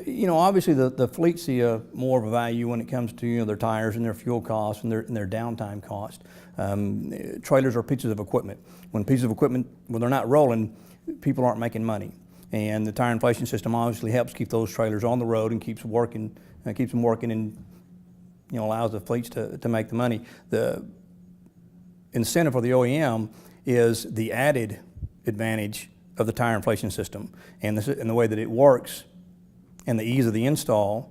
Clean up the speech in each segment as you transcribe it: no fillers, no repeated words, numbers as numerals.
Obviously the fleets see more of a value when it comes to their tires and their fuel costs and their downtime cost. Trailers are pieces of equipment. When pieces of equipment, when they're not rolling, people aren't making money. And the tire inflation system obviously helps keep those trailers on the road and keeps them working and allows the fleets to make the money. The incentive for the OEM is the added advantage of the tire inflation system and the way that it works and the ease of the install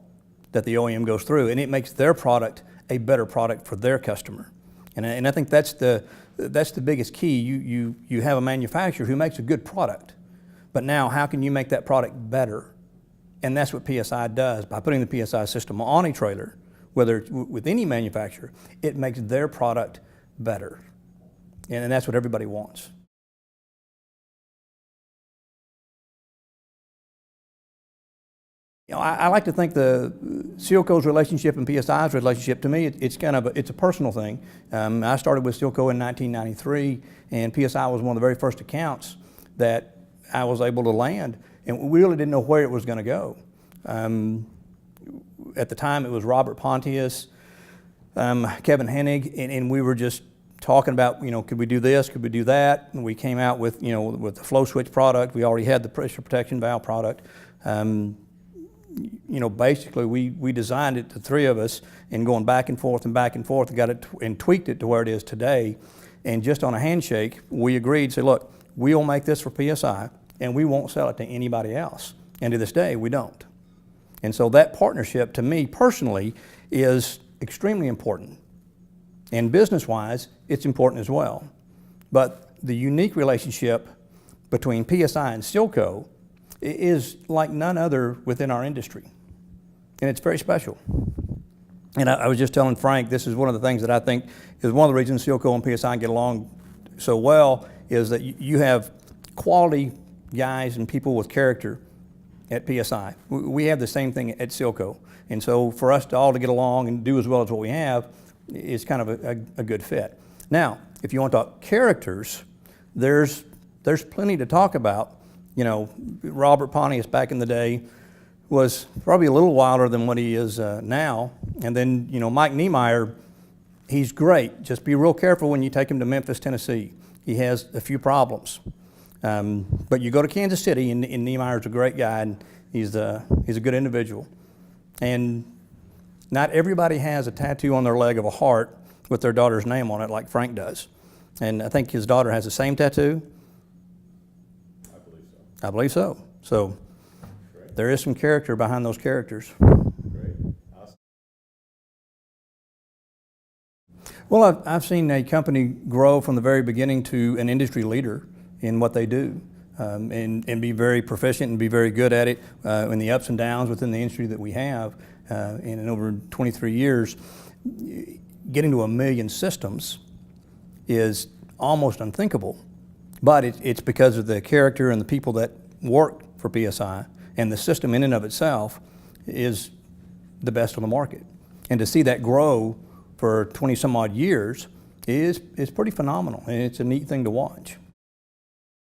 that the OEM goes through, and it makes their product a better product for their customer. And I think that's the biggest key. You have a manufacturer who makes a good product, but now how can you make that product better? And that's what PSI does. By putting the PSI system on a trailer, whether it's with any manufacturer, it makes their product better. And that's what everybody wants. I like to think the SEALCO's relationship and PSI's relationship, to me, it's a personal thing. I started with SEALCO in 1993, and PSI was one of the very first accounts that I was able to land, and we really didn't know where it was going to go. At the time, it was Robert Pontius, Kevin Hennig, and we were just talking about, could we do this, could we do that? And we came out with, with the flow switch product. We already had the pressure protection valve product. Basically we designed it, the three of us, and going back and forth and got it and tweaked it to where it is today. And just on a handshake, we agreed, say, look, we'll make this for PSI and we won't sell it to anybody else. And to this day, we don't. And so that partnership, to me personally, is extremely important. And business-wise, it's important as well. But the unique relationship between PSI and SEALCO is like none other within our industry. And it's very special. And I was just telling Frank, this is one of the things that I think is one of the reasons SEALCO and PSI get along so well, is that you have quality guys and people with character at PSI. We have the same thing at SEALCO. And so for us to all to get along and do as well as what we have is kind of a good fit. Now, if you want to talk characters, there's plenty to talk about. Robert Pontius back in the day was probably a little wilder than what he is now. And then, Mike Niemeyer, he's great. Just be real careful when you take him to Memphis, Tennessee. He has a few problems. But you go to Kansas City, and Niemeyer's a great guy, and he's a good individual. And not everybody has a tattoo on their leg of a heart with their daughter's name on it like Frank does. And I think his daughter has the same tattoo. I believe so. So great. There is some character behind those characters. Great. Awesome. Well, I've seen a company grow from the very beginning to an industry leader in what they do, and be very proficient and be very good at it in the ups and downs within the industry that we have. And in over 23 years, getting to 1 million systems is almost unthinkable. But it's because of the character and the people that work for PSI, and the system in and of itself is the best on the market. And to see that grow for 20 some odd years is pretty phenomenal, and it's a neat thing to watch.